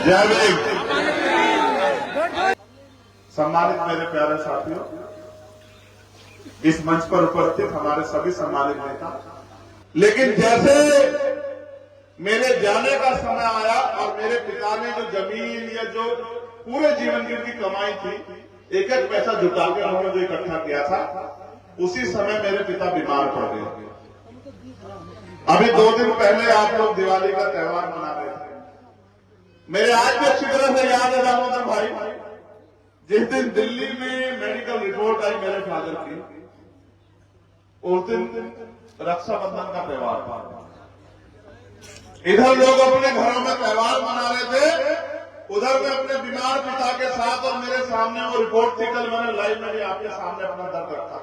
जय भीम। सम्मानित मेरे प्यारे साथियों, इस मंच पर उपस्थित हमारे सभी सम्मानित नेता, लेकिन जैसे मेरे जाने का समय आया और मेरे पिता ने जो जमीन या जो पूरे जीवन की उनकी कमाई थी, एक एक पैसा जुटा के उन्होंने जो इकट्ठा किया था, उसी समय मेरे पिता बीमार पड़ गए। अभी 2 दिन पहले आप लोग दिवाली का त्योहार मना रहे थे। मेरे आज भी अच्छी तरह से याद है दामोदर भाई, जिस दिन दिल्ली में मेडिकल रिपोर्ट आई मेरे फादर की, उस दिन रक्षाबंधन का त्योहार था। इधर लोग अपने घरों में त्योहार मना रहे थे, उधर मैं अपने बीमार पिता के साथ, और मेरे सामने वो रिपोर्ट थी, कल मैंने लाइव में भी आपके सामने अपना दर्द रखा।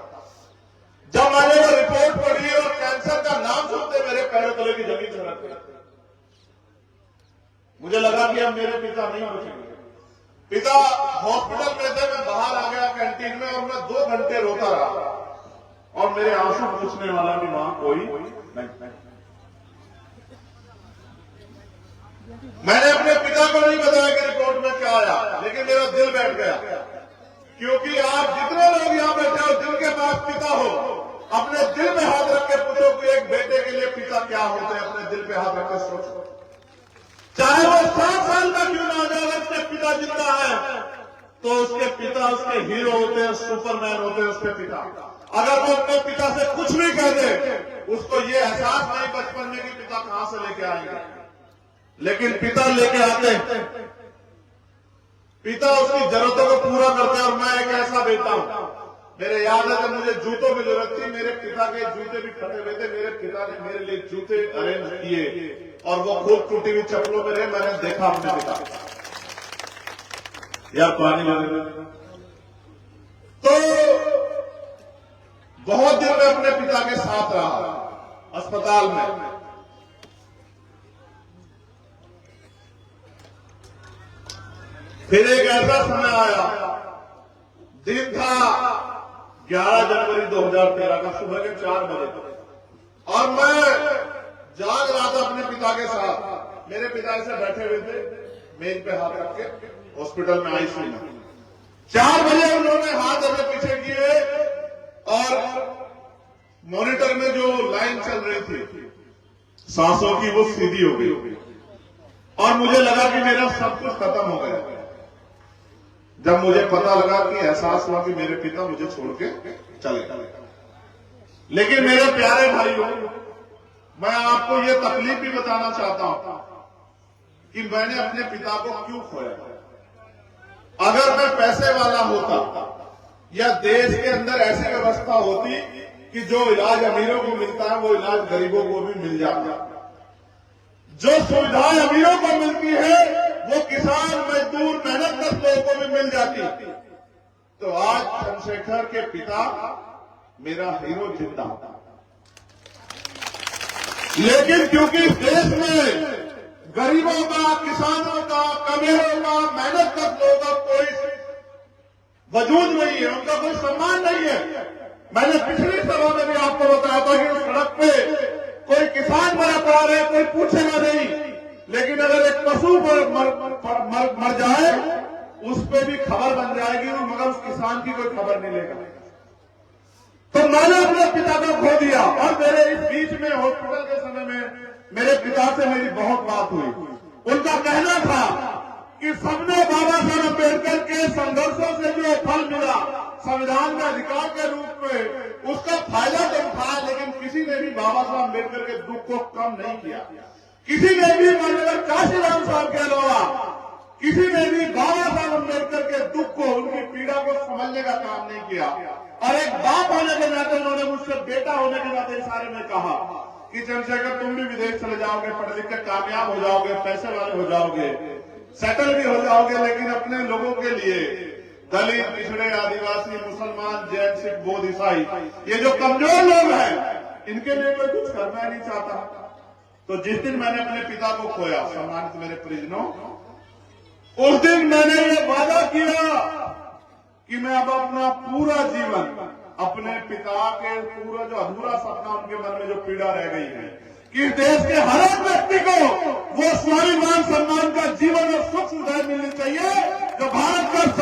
जब मैंने वो रिपोर्ट पढ़ी और कैंसर का नाम सुनते मेरे पैरों तले की जमीन सरक गई। मुझे लगा कि अब मेरे पिता नहीं बचेंगे। पिता हॉस्पिटल में थे, मैं बाहर आ गया कैंटीन में और मैं 2 घंटे रोता रहा, और मेरे आंसू पूछने वाला भी वहां कोई नहीं। मैंने अपने पिता को नहीं बताया कि रिपोर्ट में क्या आया, लेकिन मेरा दिल बैठ गया, क्योंकि आप जितने लोग यहां बैठे हो जिनके पास पिता हो, अपने दिल में हाथ रख के पूछो कि एक बेटे के लिए पिता क्या होते हैं। अपने दिल पे हाथ रख के सोचो, चाहे वो 7 साल का क्यों ना हो जाए, अगर उसके पिता जिंदा है तो उसके पिता उसके हीरो होते हैं, सुपरमैन होते हैं उसके पिता। अगर वो अपने पिता से कुछ भी कह दे, उसको ये एहसास नहीं बचपन में कि पिता कहां से लेके आएंगे, लेकिन पिता लेके आते हैं। पिता उसकी जरूरतों को पूरा करते हैं। और मैं एक ऐसा बेटा हूं, मेरे याद है जब मुझे जूतों की जरूरत थी, मेरे पिता के जूते भी फटे हुए थे, मेरे पिता ने मेरे लिए जूते अरेंज किए, और वो खूब टूटी हुई चप्पलों में रहे। मैंने देखा अपने पिता, यार पानी लगे। तो बहुत दिन मैं अपने पिता के साथ रहा अस्पताल में। फिर एक ऐसा समय आया, दिन था 11 जनवरी 2013 का, सुबह के 4 बजे, और मैं जाग रहा था अपने पिता के साथ। मेरे पिता ऐसे बैठे हुए थे, मेज पे हाथ रख के, हॉस्पिटल में आईसीयू में। 4 बजे उन्होंने हाथ अपने पीछे किए, और मॉनिटर में जो लाइन चल रही थी सांसों की, वो सीधी हो गई, और मुझे लगा कि मेरा सब कुछ खत्म हो गया। जब मुझे पता लगा कि एहसास हुआ कि मेरे पिता मुझे छोड़ के चले गए। लेकिन मेरे प्यारे भाइयों, मैं आपको ये तकलीफ भी बताना चाहता हूं कि मैंने अपने पिता को क्यों खोया। अगर मैं पैसे वाला होता, या देश के अंदर ऐसी व्यवस्था होती कि जो इलाज अमीरों को मिलता है वो इलाज गरीबों को भी मिल जाता, जो सुविधाएं अमीरों को मिलती है वो किसान मजदूर मेहनत लोगों को भी मिल जाती, तो आज चंद्रशेखर के पिता मेरा हीरो जिंदा होता। लेकिन क्योंकि इस देश में गरीबों का, किसानों का, कमेरों का, मेहनत लोगों का कोई वजूद नहीं है, उनका कोई सम्मान नहीं है। मैंने पिछली सभा में भी आपको बताया था कि उस सड़क पे कोई किसान मरा पड़ा रहे, कोई पूछेगा नहीं, लेकिन अगर एक पशु मर जाए उस पे भी खबर बन जाएगी, मगर उस किसान की कोई खबर नहीं लेगा। तो मैंने अपने पिता को खो दिया, और मेरे इस बीच में हॉस्पिटल के समय में मेरे पिता से मेरी बहुत बात हुई। उनका कहना था कि सबने बाबा साहब अम्बेडकर के संघर्षों से जो फल मिला संविधान के अधिकार के रूप में, उसका फायदा तो उठाया, लेकिन किसी ने भी बाबा साहब अम्बेडकर के दुख को कम नहीं किया। किसी ने भी माननीय काशीराम साहब के अलावा किसी ने भी बाबा साहब अम्बेडकर के दुख को, उनकी पीड़ा को समझने का काम नहीं किया। और एक बाप होने के नाते उन्होंने मुझसे, बेटा होने के नाते इशारे में कहा कि चंद्रशेखर तुम भी विदेश चले जाओगे, पढ़ लिख कर कामयाब हो जाओगे, पैसे वाले हो जाओगे, सेटल भी हो जाओगे, लेकिन अपने लोगों के लिए, दलित, पिछड़े, आदिवासी, मुसलमान, जैन, सिख, बौद्ध, ईसाई, ये जो कमजोर लोग हैं, इनके लिए कोई कुछ करना नहीं चाहता। तो जिस दिन मैंने अपने पिता को खोया, सम्मानित मेरे परिजनों, उस दिन मैंने ये वादा किया कि मैं अब अपना पूरा जीवन अपने पिता के पूरा जो अधूरा सपना उनके मन में जो पीड़ा रह गई है, कि देश के हर एक व्यक्ति को वो स्वाभिमान सम्मान का जीवन और सुख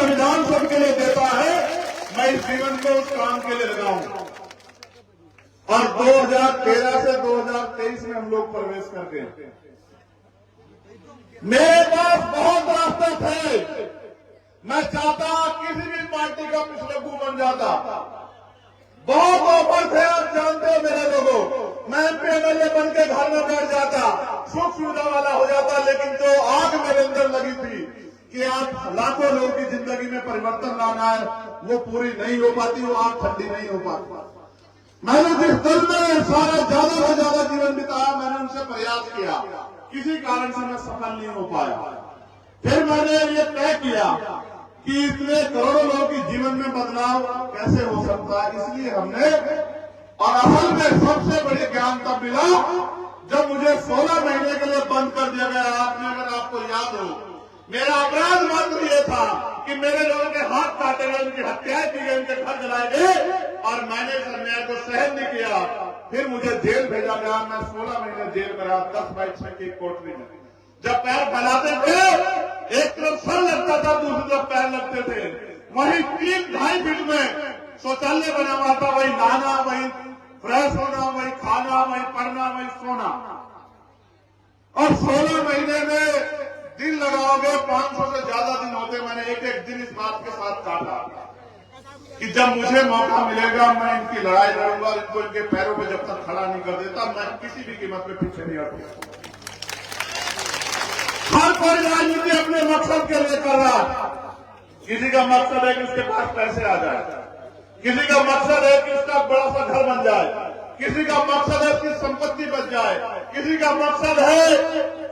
संविधान सबके लिए देता है, मैं इस जीवन को उस काम के लिए लगाऊं। और 2013 से 2023 में हम लोग प्रवेश कर गए। मेरे पास बहुत रास्ते थे। मैं चाहता किसी भी पार्टी का पिछलग्गू बन जाता। बहुत ऑफर थे, आप जानते हो मेरे लोगों। मैं एमपी-एमएलए बन के घर में बैठ जाता, सुख सुविधा वाला हो जाता। लेकिन जो आग मेरे अंदर लगी थी कि आप लाखों लोगों की जिंदगी में परिवर्तन लाना है, वो पूरी नहीं हो पाती, वो आग ठंडी नहीं हो पाती। मैंने जिस दल में सारा ज्यादा से ज्यादा जीवन बिताया, मैंने उनसे प्रयास किया, किसी कारण से मैं सफल नहीं हो पाया। फिर मैंने ये तय किया कि इतने करोड़ों लोगों के जीवन में बदलाव कैसे हो सकता है, इसलिए हमने, और असल में सबसे बड़ी ज्ञान तब मिला जब मुझे 16 महीने के लिए बंद कर दिया गया। आपने, अगर आपको याद हो, मेरा अपराध मात्र ये था कि मेरे लोगों के हाथ काटे गए, उनकी हत्याएं की गई, उनके घर जलाए गए, और मैंने इस अन्याय को सहन नहीं किया। फिर मुझे जेल भेजा गया। मैं 16 महीने जेल में रहा, 10/6 की कोठरी में। जब पैर फैलाते थे, एक तरफ सर लगता था, दूसरी तरफ पैर लगते थे। वहीं 3-2.5 फीट में शौचालय बना हुआ था, वही नहाना, वही फ्रेश होना, वही खाना, वही पढ़ना, वही सोना। और 16 महीने में दिन लगाओगे 500 से ज्यादा दिन होते। मैंने एक दिन इस बात के साथ काटा कि जब मुझे मौका मिलेगा मैं इनकी लड़ाई लड़ूंगा, इनको इनके पैरों पे जब तक खड़ा नहीं कर देता, मैं किसी भी कीमत पे पीछे नहीं हटूंगा। हर कोई राजनीति अपने मकसद के लिए कर रहा है। किसी का मकसद है कि उसके पास पैसे आ जाए, किसी का मकसद है कि उसका बड़ा सा घर बन जाए, किसी का मकसद है उसकी संपत्ति बच जाए, किसी का मकसद है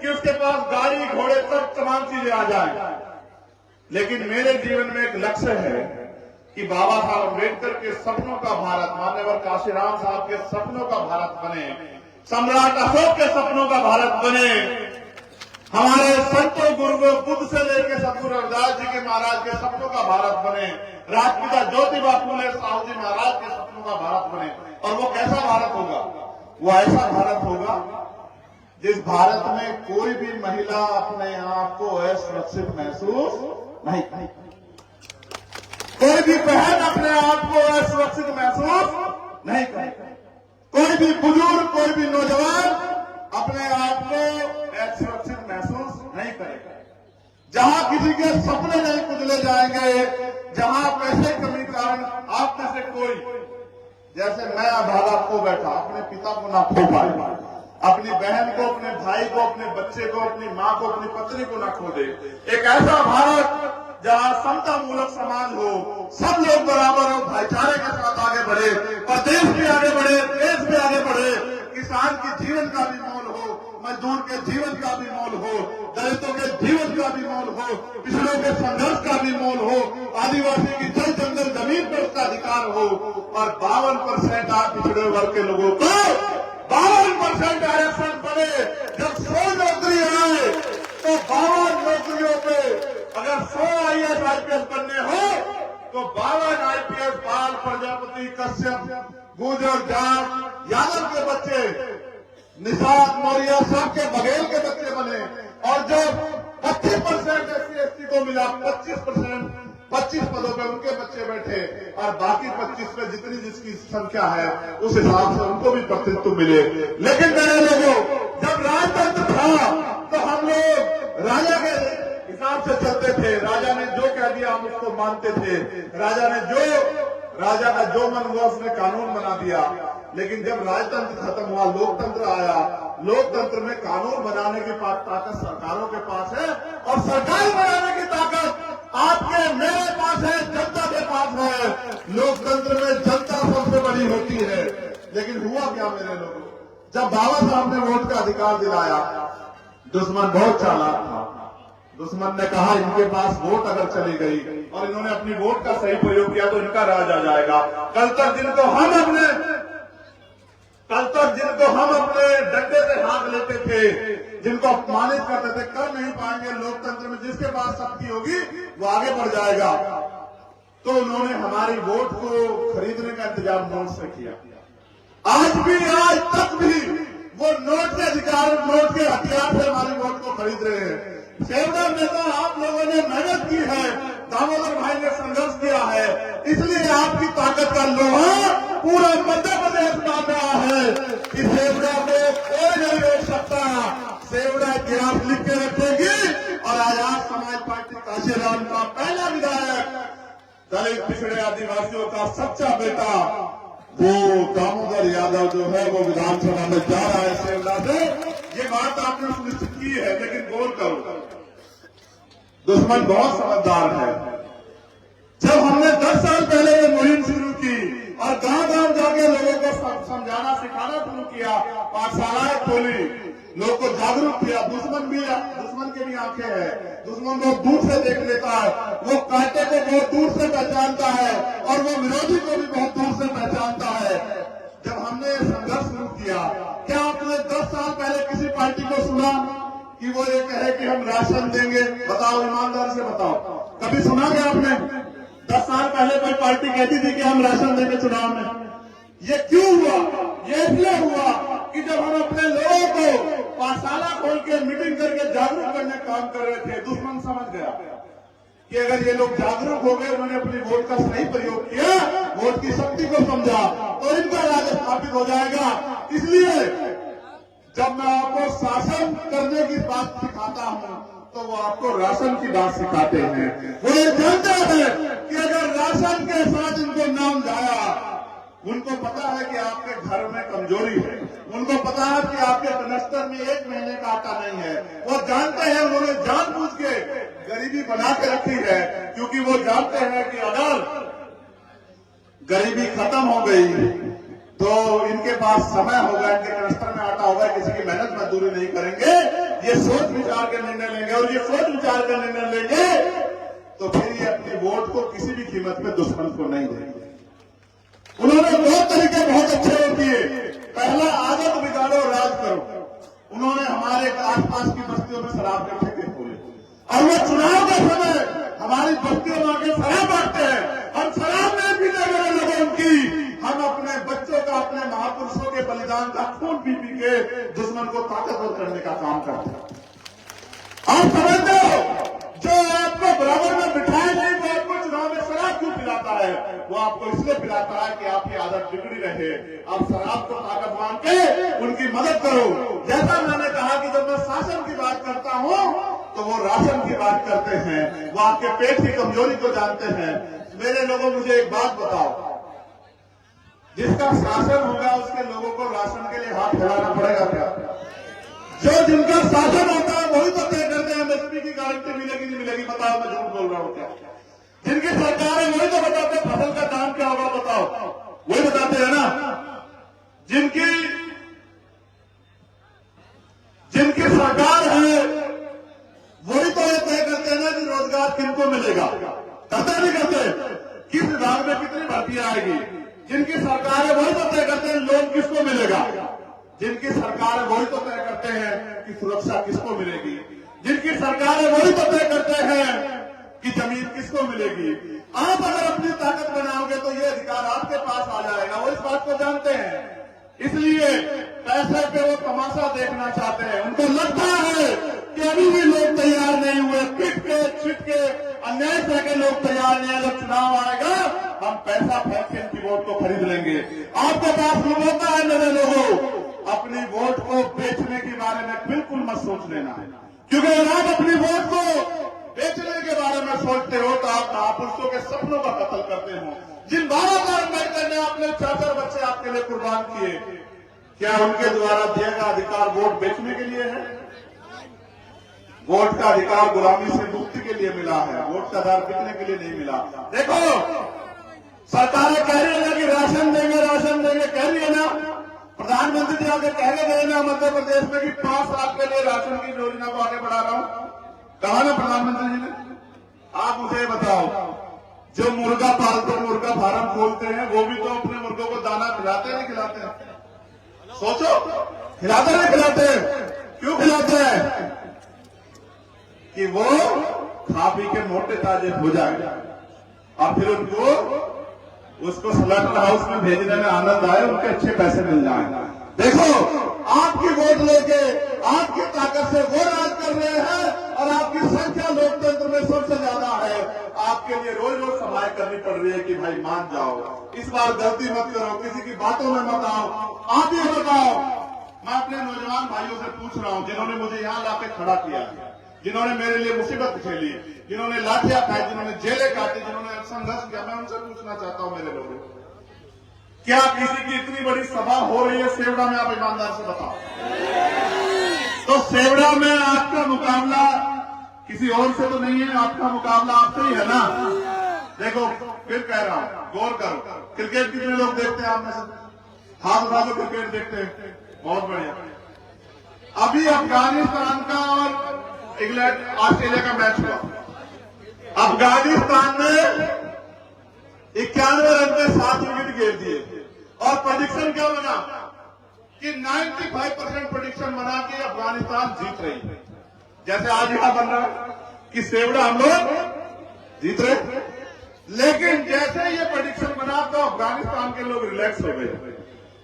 कि उसके पास गाड़ी घोड़े सब तमाम चीजें आ जाए। लेकिन मेरे जीवन में एक लक्ष्य है कि बाबा साहब अम्बेडकर के सपनों का भारत, मान्यवर काशीराम साहब के सपनों का भारत बने, सम्राट अशोक के सपनों का भारत बने, हमारे संतों गुरुओं बुद्ध से लेकर सतगुरु रविदास जी के महाराज के सपनों का भारत बने, राजपिता ज्योतिबा फूले साहू जी महाराज के सपनों का भारत बने। और वो कैसा भारत होगा? वो ऐसा भारत होगा जिस भारत में कोई भी महिला अपने आप को असुरक्षित महसूस नहीं करेगी, कोई भी बहन अपने आप को असुरक्षित महसूस नहीं करेगी, कोई भी बुजुर्ग, कोई भी नौजवान अपने आप को असुरक्षित महसूस नहीं करेगा। जहां किसी के सपने नहीं कुचले जाएंगे, जहां पैसे कमी कारण आप में से कोई, जैसे मैं अभागा खो बैठा, अपने पिता को ना खो पाए, अपनी बहन को, अपने भाई को, अपने बच्चे को, अपनी मां को, अपनी पत्नी को ना खो दे। एक ऐसा भारत जहां समता मूलक समाज हो, सब लोग बराबर हो, भाईचारे के साथ आगे बढ़े, और देश भी आगे बढ़े, देश भी आगे बढ़े, किसान के जीवन का भी मोल हो, मजदूर के जीवन का भी मोल हो, दलितों के जीवन का भी मोल हो, पिछड़ों के संघर्ष का भी मोल हो, आदिवासी की जल जंगल जमीन पर उसका अधिकार हो, और 52% आप पिछड़े वर्ग के लोगों को 52% आरक्षण बने। जब 100 नौकरी आए तो 52 नौकरियों पे अगर 100 IAS IPS बनने हो तो 52 IPS बाल प्रजापति, कश्यप, गुर्जर, जाट, यादव के बच्चे, निषाद, मौर्य, सबके बघेल के बच्चे बने। और जो 25% SC/ST को मिला, 25 पदों पे उनके बच्चे बैठे, और बाकी 25 में जितनी जिसकी संख्या है उस हिसाब से उनको भी प्रतिनिधित्व मिले। लेकिन मेरे लोगों, जब राजतंत्र था तो हम लोग राजा के हिसाब से चलते थे, राजा ने जो कह दिया हम उसको मानते थे, राजा का जो मन हुआ उसने कानून बना दिया। लेकिन जब राजतंत्र खत्म हुआ, लोकतंत्र आया, लोकतंत्र में कानून बनाने की ताकत सरकारों के पास है, और सरकार बनाने की ताकत आपके मेरे पास है, जनता के पास है। लोकतंत्र में जनता सबसे बड़ी होती है। लेकिन हुआ क्या मेरे लोगों, जब बाबा साहब ने वोट का अधिकार दिलाया, दुश्मन बहुत चालाक था। दुश्मन ने कहा इनके पास वोट अगर चली गई और इन्होंने अपनी वोट का सही प्रयोग किया तो इनका राज आ जाएगा। कल तक जिनको हम अपने डंडे से हाँक लेते थे, जिनको अपमानित करते थे, कर नहीं पाएंगे। लोकतंत्र में जिसके पास शक्ति होगी वो आगे बढ़ जाएगा। तो उन्होंने हमारी वोट को खरीदने का इंतजाम नोट से किया। आज तक भी वो नोट के अधिकार, नोट के हथियार से हमारी वोट को खरीद रहे हैं। सेवदार नेता आप लोगों ने मेहनत की है, दामोदर भाई ने संघर्ष किया है, इसलिए आपकी ताकत का लोहा पूरा मध्य प्रदेश मान रहा है कि सेवड़ा को कोई नहीं रोक सकता। सेवड़ा गिराफ लिख के रखेगी और आजाद समाज पार्टी काशीराम का पहला विधायक, दलित पिछड़े आदिवासियों का सच्चा बेटा वो दामोदर यादव जो है वो विधानसभा में जा रहा है सेवड़ा से। ये बात आपने सुनिश्चित की है, लेकिन गौर करो, दुश्मन बहुत समझदार है। जब हमने 10 साल पहले ये मुहिम शुरू की और गांव-गांव जाके लोगों को समझाना सिखाना शुरू किया, पाठशालाएं खोली, लोग को जागरूक किया, दुश्मन के भी आंखें हैं, दुश्मन को दूर से देख लेता है, वो कांटे को बहुत दूर से पहचानता है और वो विरोधी को भी बहुत दूर से पहचानता है। जब हमने संघर्ष शुरू किया, क्या आपने 10 साल पहले किसी पार्टी को सुना कि वो ये कहे कि हम राशन देंगे? बताओ, ईमानदारी से बताओ, कभी सुना क्या आपने? 10 साल पहले कोई पार्टी कहती थी कि हम राशन देंगे चुनाव में? ये क्यों हुआ? ये इसलिए हुआ कि जब हम अपने लोगों को पाठशाला खोल के मीटिंग करके जागरूक करने काम कर रहे थे, दुश्मन समझ गया कि अगर ये लोग जागरूक हो गए, उन्होंने अपनी वोट का सही प्रयोग किया, वोट की शक्ति को समझा, तो इनका राज स्थापित हो जाएगा। इसलिए जब मैं आपको शासन करने की बात सिखाता हूं तो वो आपको राशन की बात सिखाते हैं। वो ये जानते हैं कि अगर राशन के साथ इनको नाम जाया, उनको पता है कि आपके घर में कमजोरी है, उनको पता है कि आपके कनस्तर में 1 महीने का आटा नहीं है, वो जानते हैं, उन्होंने जानबूझ के गरीबी बना के रखी है, क्योंकि वो जानते हैं कि अगर गरीबी खत्म हो गई तो इनके पास समय होगा, इनके कनस्तर में आटा होगा, किसी की मेहनत मजदूरी नहीं करेंगे, ये सोच विचार के निर्णय लेंगे, और ये सोच विचार के निर्णय लेंगे तो फिर ये अपनी वोट को किसी भी कीमत में दुश्मन को नहीं देंगे। उन्होंने 2 तरीके बहुत अच्छे किए। पहला, आदत बिगाड़ो राज करो। उन्होंने हमारे आसपास की बस्तियों में शराब के ठेके खोले और वो चुनाव के समय हमारी बस्तियों में आके शराब बांटते हैं। हम शराब नहीं पीने वाले लोगों की, हम अपने बच्चों का, अपने महापुरुषों के बलिदान का खून पी पी के दुश्मन को ताकतवर करने का काम करते हैं। आप समझते हो, जो आपको बराबर में बिठाए नहीं, वो आपको चुनाव में शराब क्यों पिलाता है? वो आपको इसलिए पिलाता है कि आपकी आदत बिगड़ी रहे। आप शराब को ताकत मान के उनकी मदद करो। जैसा मैंने कहा कि जब मैं शासन की बात करता हूं तो वो राशन की बात करते हैं, वो आपके पेट की कमजोरी को जानते हैं। मेरे लोगों, मुझे एक बात बताओ, जिसका शासन होगा उसके लोगों को राशन के लिए हाथ फैलाना पड़ेगा क्या? जो जिनका शासन होता है वही तो तय करते हैं एमएसपी की गारंटी मिलेगी नहीं मिलेगी। बताओ, मैं झूठ बोल रहा हूं क्या? जिनकी सरकार है वही तो बताते हैं फसल का दाम क्या होगा, बताओ, वही बताते हैं ना। जिनकी सरकार है वही तो ये तय करते हैं ना कि रोजगार किनको मिलेगा। करते नहीं करते? किस विभाग में कितनी भर्तियां आएगी? जिनकी सरकार है वही तो तय करते हैं लोन किसको मिलेगा। जिनकी सरकार है वही तो तय करते हैं कि सुरक्षा किसको मिलेगी। जिनकी सरकार है वही तो तय करते हैं कि जमीन किसको मिलेगी। आप अगर अपनी ताकत बनाओगे तो ये अधिकार आपके पास आ जाएगा, वो इस बात को जानते हैं। इसलिए पैसे पे वो तमाशा देखना चाहते हैं। उनको लगता है कि अभी भी लोग तैयार नहीं हुए, पिट के छिट के अन्याय सह के लोग तैयार नहीं है। जब चुनाव आएगा हम पैसा फेंक के इनकी वोट को खरीद लेंगे। आपके पास होता है मेरे लोगों, अपनी वोट को बेचने के बारे में बिल्कुल मत सोच लेना, क्योंकि अगर आप अपनी वोट को बेचने के बारे में सोचते हो तो आप महापुरुषों के सपनों का कत्ल करते हो। जिन 12 अम्बेडकर ने अपने 4 बच्चे आपके लिए कुर्बान किए, क्या उनके द्वारा दिया गया अधिकार वोट बेचने के लिए है? वोट का अधिकार गुलामी से मुक्ति के लिए मिला है, वोट का अधिकार बिकने के लिए नहीं मिला। देखो, सरकारें कह रही है कि राशन देंगे, राशन देंगे, कह रही है ना। प्रधानमंत्री जी आगे कह रहे ना मध्य प्रदेश में कि 5 लाख के लिए राशन की योजना को आगे बढ़ा रहा हूं। कहा ना प्रधानमंत्री जी ने। आप मुझे बताओ, जो मुर्गा पालते, मुर्गा फार्म खोलते हैं, वो भी तो अपने मुर्गों को दाना खिलाते नहीं खिलाते हैं? सोचो, खिलाते नहीं खिलाते? क्यों खिलाते हैं? कि वो खा पी के मोटे ताजे हो जाए और फिर उसको स्लॉटर हाउस में भेजने में आनंद आए, उनके अच्छे पैसे मिल जाए। देखो, आपकी वोट लेके आपकी ताकत से वो राज कर रहे हैं और आपकी संख्या लोकतंत्र में सबसे ज्यादा है। आपके आपके लिए रोज रोज सभाएं करनी पड़ रही है कि भाई मान जाओ, इस बार गलती मत करो, किसी की बातों में मत आओ, आप ही बताओ। मैं अपने नौजवान भाइयों से पूछ रहा हूं जिन्होंने मुझे यहां लाके खड़ा किया, जिन्होंने मेरे लिए मुसीबत झेली, जिन्होंने लाठियां खाई, जिन्होंने जेलें काटी, जिन्होंने संघर्ष किया, मैं उनसे पूछना चाहता हूं मेरे लोगों, क्या किसी की इतनी बड़ी सभा हो रही है सेवड़ा में? आप ईमानदार से बताओ। तो सेवड़ा में आपका मुकाबला किसी और से तो नहीं है, आपका मुकाबला आपसे ही है ना। देखो फिर कह रहा हूं, गौर करो, क्रिकेट कितने लोग देखते हैं आप में से? हाथ उठा दो, क्रिकेट देखते हैं, बहुत बढ़िया। अभी अफगानिस्तान का और इंग्लैंड ऑस्ट्रेलिया का मैच हुआ। अफगानिस्तान ने 91 रन में 7 विकेट गिर दिए और प्रेडिक्शन क्या बना कि 95% प्रेडिक्शन बना कि अफगानिस्तान जीत रही है। जैसे आज यहां बन रहा है कि सेवड़ा हम लोग जीत रहे, लेकिन जैसे ये प्रेडिक्शन बना तो अफगानिस्तान के लोग रिलैक्स हो गए।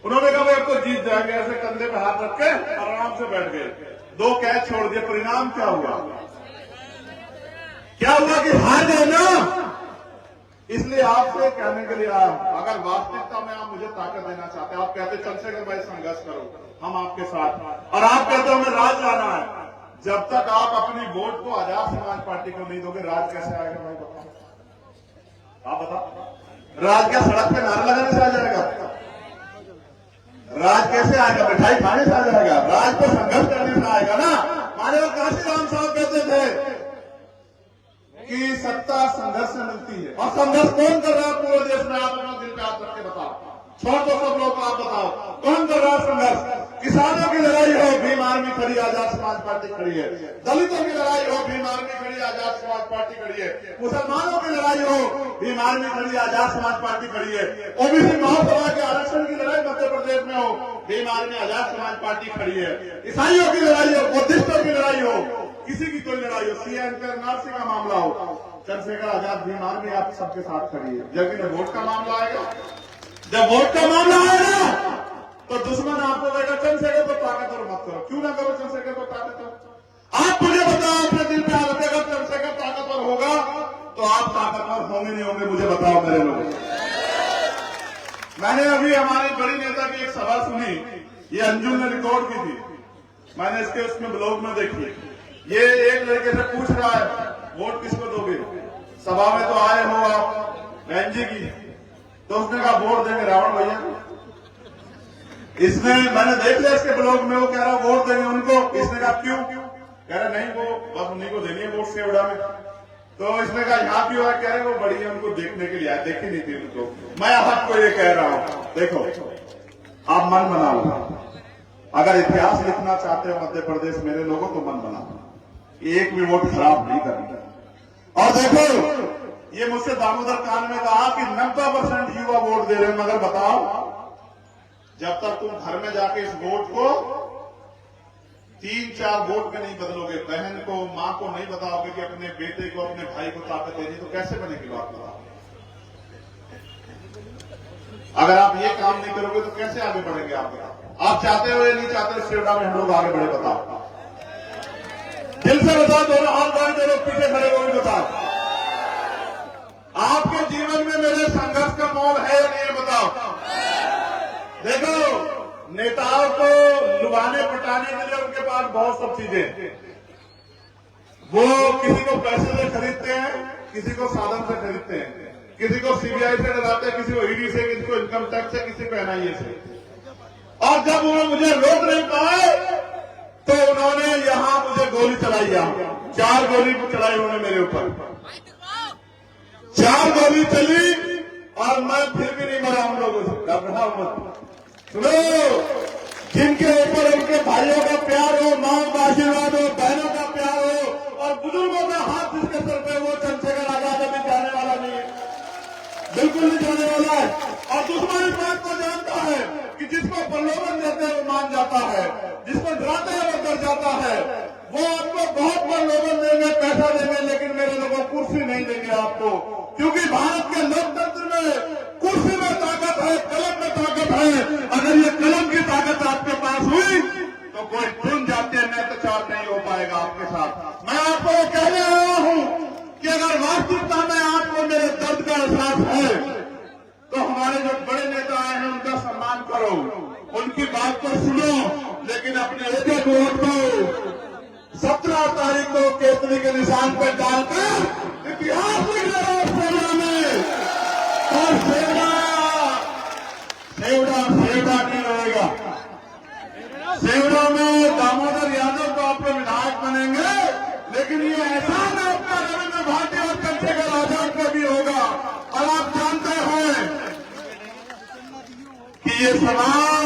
उन्होंने कहा भाई अब तो जीत जाएंगे, ऐसे कंधे पे हाथ रख के आराम से बैठ गए, 2 कैच छोड़ दिए। परिणाम क्या हुआ? क्या हुआ कि हार गए ना। इसलिए आपसे कहने के लिए आया, अगर वास्तविकता में आप मुझे ताकत देना चाहते हैं, आप कहते चंद्रशेखर भाई संघर्ष करो, हम आपके साथ, और आप कहते हमें राज लाना है, जब तक आप अपनी वोट को आजाद समाज पार्टी को नहीं दोगे, राज कैसे आएगा भाई बताओ? आप बताओ, राज क्या सड़क पे नारा लगाने से आ जाएगा? राज कैसे आएगा? मिठाई खाने से आ जाएगा? राज तो संघर्ष करने से आएगा ना। माननीय काशीराम साहब कहते थे कि सत्ता संघर्ष से मिलती है, और संघर्ष कौन कर रहा है पूरे देश में? आप अपना दिल पे हाथ रख के बताओ, छोड़ दो सब लोग, आप बताओ कौन कर रहा है संघर्ष? किसानों की लड़ाई हो, भीम आर्मी खड़ी, आजाद समाज पार्टी खड़ी है। दलितों की लड़ाई हो, भीम आर्मी खड़ी, आजाद समाज पार्टी खड़ी है। मुसलमानों की लड़ाई हो, भीम आर्मी खड़ी, आजाद समाज पार्टी खड़ी है। ओबीसी महासभा के आरक्षण की लड़ाई मध्य प्रदेश में हो, भीम आर्मी, आजाद समाज पार्टी खड़ी है। ईसाइयों की लड़ाई हो, बुद्धिस्टों की लड़ाई हो, किसी की कोई लड़ाई हो, सीएम का एनआरसी का मामला हो, चंद्रशेखर आजाद भीम आर्मी आप सबके साथ खड़ी है। जब वोट का मामला आएगा, जब वोट का मामला आएगा तो दुश्मन आपको कहेगा चंद्रशेखर को ताकतवर मत करो। क्यों ना करो चंद्रशेखर को ताकतवर? आप मुझे बताओ, अपने दिल पे हाथ रखेगा, चंद्रशेखर ताकतवर होगा तो आप ताकतवर होंगे नहीं होंगे? मुझे बताओ मेरे लोग। मैंने अभी हमारी बड़ी नेता की एक सभा सुनी, ये अंजुम ने रिकॉर्ड की थी, मैंने इसके उसमें ब्लॉग में देखी। ये एक लड़के से पूछ रहा है वोट किसको दोगे? सभा में तो आए हो आप बहन जी की, तो उसने कहा वोट देंगे रावण भैया। इसने, मैंने देख लिया इसके ब्लॉग में, वो कह रहा वोट देंगे उनको। इसने कहा क्यों? कह रहा नहीं वो बस उन्हीं को देनी है वोट सेवड़ा में। तो इसने कहा यहाँ क्यों है? कह रहे वो बड़ी है, उनको देखने के लिए आए, देखी नहीं थी उनको। मैं आपको ये कह रहा हूं, देखो आप मन बना लो, अगर इतिहास लिखना चाहते हो मध्य प्रदेश मेरे लोगों तो मन बना, एक भी वोट खराब नहीं करना। और देखो ये मुझसे दामोदर कान में कहा कि 90% युवा वोट दे रहे हैं, मगर बताओ जब तक तुम घर में जाके इस वोट को 3-4 वोट में नहीं बदलोगे, बहन को, मां को नहीं बताओगे कि अपने बेटे को, अपने भाई को ताकत देनी, तो कैसे बनेगी बात बताओ? अगर आप ये काम नहीं करोगे तो कैसे आगे बढ़ेंगे? आप बताओ, आप चाहते हो या नहीं चाहते सेवड़ा में हम लोग आगे बढ़े? बताओ, दिल से बताओ, दोनों हाथ बांध दो, लोग पीछे खड़े हो बताओ। आपके जीवन में मेरे संघर्ष का मोल है या नहीं बताओ? देखो नेताओं को लुभाने पटाने के लिए उनके पास बहुत सब चीजें, वो किसी को पैसे से खरीदते हैं, किसी को साधन से खरीदते हैं, किसी को सीबीआई से डराते हैं, किसी को ईडी से, किसी को इनकम टैक्स से, किसी को एनआईए से। और जब वो मुझे रोक नहीं पाए तो उन्होंने यहां मुझे गोली चलाई, यहां 4 गोली चलाई उन्होंने मेरे ऊपर, 4 गोली चली और मैं फिर भी नहीं मरा उन लोगों से। घबराओ मत, सुनो, जिनके ऊपर उनके भाइयों का प्यार हो, मां का आशीर्वाद हो, बहनों का प्यार हो और बुजुर्गों का हाथ जिसके सर पे, वो चंद्रशेखर आजाद अभी जाने वाला नहीं है, बिल्कुल नहीं जाने वाला है। और दुश्मन इस बात को जानता है कि जिसको प्रलोभन देते हैं वो मान जाता है, जिसको डराते हैं वो डर जाता है। वो आपको बहुत प्रलोभन देंगे, पैसा देंगे, लेकिन मेरे लोगों कुर्सी नहीं देंगे आपको, क्योंकि भारत के लोकतंत्र में कुर्सी में ताकत है, कलम में ताकत है। अगर ये कलम की ताकत आपके पास हुई तो कोई चुन जाते हैं, नहीं तो 4 नहीं हो पाएगा आपके साथ। मैं आपको कहने आया हूं कि अगर वास्तविकता में आपको पर सुनो, लेकिन अपने एक एक वोट को 17 तारीख को केतली के निशान पर डालकर इतिहास लिख रहे सेवड़ा में। और सेवड़ा नहीं रहेगा। सेवड़ा में दामोदर यादव को आप लोग विधायक बनेंगे, लेकिन ये एहसान आपका रविंद्र भारती और चंद्रशेखर आजाद का भी होगा। और आप जानते हैं कि ये समाज